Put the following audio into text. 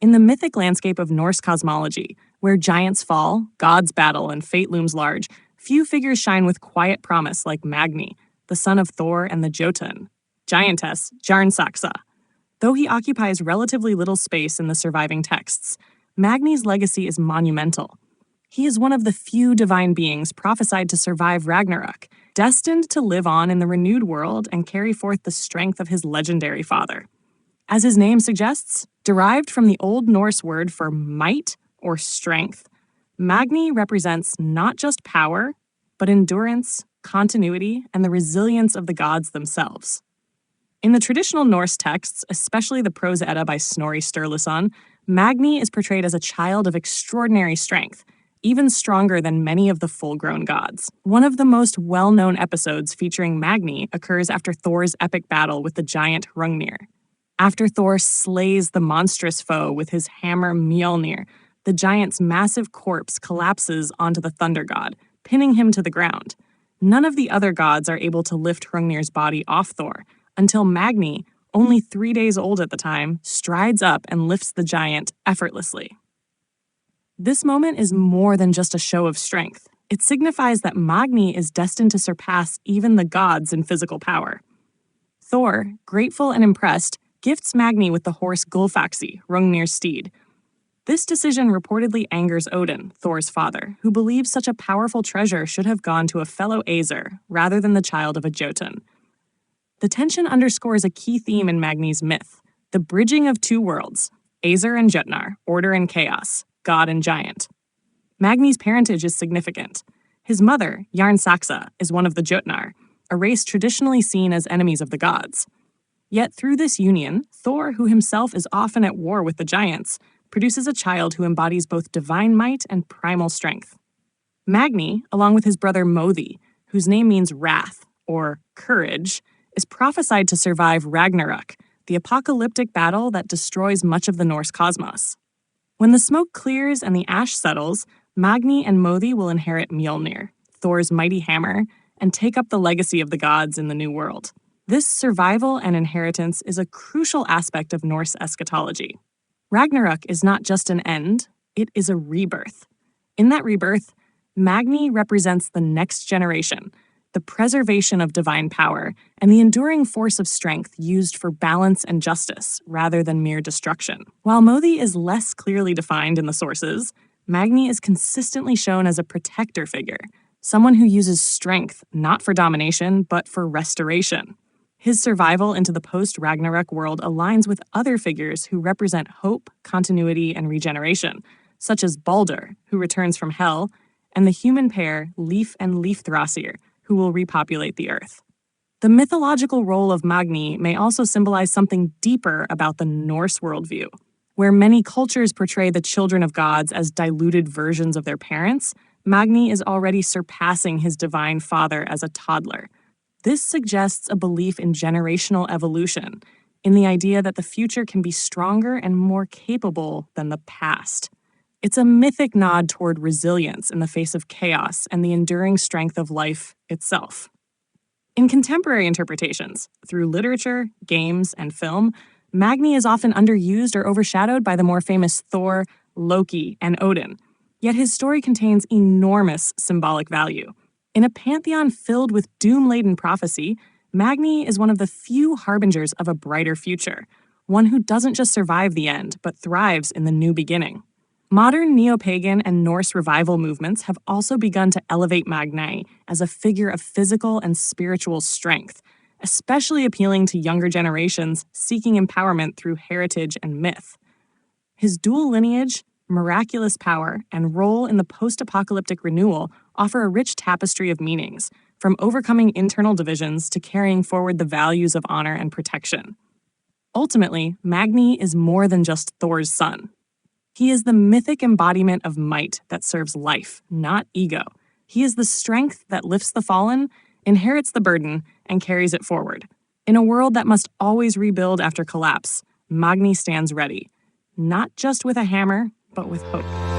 In the mythic landscape of Norse cosmology, where giants fall, gods battle, and fate looms large, few figures shine with quiet promise like Magni, the son of Thor and the jötunn, giantess Járnsaxa. Though he occupies relatively little space in the surviving texts, Magni's legacy is monumental. He is one of the few divine beings prophesied to survive Ragnarök, destined to live on in the renewed world and carry forth the strength of his legendary father. As his name suggests, derived from the Old Norse word for might or strength, Magni represents not just power, but endurance, continuity, and the resilience of the gods themselves. In the traditional Norse texts, especially the Prose Edda by Snorri Sturluson, Magni is portrayed as a child of extraordinary strength, even stronger than many of the full-grown gods. One of the most well-known episodes featuring Magni occurs after Thor's epic battle with the giant Hrungnir. After Thor slays the monstrous foe with his hammer Mjolnir, the giant's massive corpse collapses onto the thunder god, pinning him to the ground. None of the other gods are able to lift Hrungnir's body off Thor, until Magni, only 3 days old at the time, strides up and lifts the giant effortlessly. This moment is more than just a show of strength. It signifies that Magni is destined to surpass even the gods in physical power. Thor, grateful and impressed, gifts Magni with the horse Gullfaxi, Hrungnir's steed. This decision reportedly angers Odin, Thor's father, who believes such a powerful treasure should have gone to a fellow Æsir rather than the child of a jötunn. The tension underscores a key theme in Magni's myth, the bridging of two worlds, Æsir and Jötnar, order and chaos, god and giant. Magni's parentage is significant. His mother, Járnsaxa, is one of the Jötnar, a race traditionally seen as enemies of the gods. Yet through this union, Thor, who himself is often at war with the giants, produces a child who embodies both divine might and primal strength. Magni, along with his brother Mothi, whose name means wrath, or courage, is prophesied to survive Ragnarök, the apocalyptic battle that destroys much of the Norse cosmos. When the smoke clears and the ash settles, Magni and Mothi will inherit Mjolnir, Thor's mighty hammer, and take up the legacy of the gods in the new world. This survival and inheritance is a crucial aspect of Norse eschatology. Ragnarök is not just an end, it is a rebirth. In that rebirth, Magni represents the next generation, the preservation of divine power, and the enduring force of strength used for balance and justice rather than mere destruction. While Mothi is less clearly defined in the sources, Magni is consistently shown as a protector figure, someone who uses strength not for domination, but for restoration. His survival into the post-Ragnarök world aligns with other figures who represent hope, continuity, and regeneration, such as Baldur, who returns from Hell, and the human pair Leif and Leifthrassir, who will repopulate the earth. The mythological role of Magni may also symbolize something deeper about the Norse worldview. Where many cultures portray the children of gods as diluted versions of their parents, Magni is already surpassing his divine father as a toddler. This suggests a belief in generational evolution, in the idea that the future can be stronger and more capable than the past. It's a mythic nod toward resilience in the face of chaos and the enduring strength of life itself. In contemporary interpretations, through literature, games, and film, Magni is often underused or overshadowed by the more famous Thor, Loki, and Odin, yet his story contains enormous symbolic value. In a pantheon filled with doom-laden prophecy, Magni is one of the few harbingers of a brighter future, one who doesn't just survive the end, but thrives in the new beginning. Modern neo-pagan and Norse revival movements have also begun to elevate Magni as a figure of physical and spiritual strength, especially appealing to younger generations seeking empowerment through heritage and myth. His dual lineage, miraculous power, and role in the post-apocalyptic renewal offer a rich tapestry of meanings, from overcoming internal divisions to carrying forward the values of honor and protection. Ultimately, Magni is more than just Thor's son. He is the mythic embodiment of might that serves life, not ego. He is the strength that lifts the fallen, inherits the burden, and carries it forward. In a world that must always rebuild after collapse, Magni stands ready, not just with a hammer, but with hope.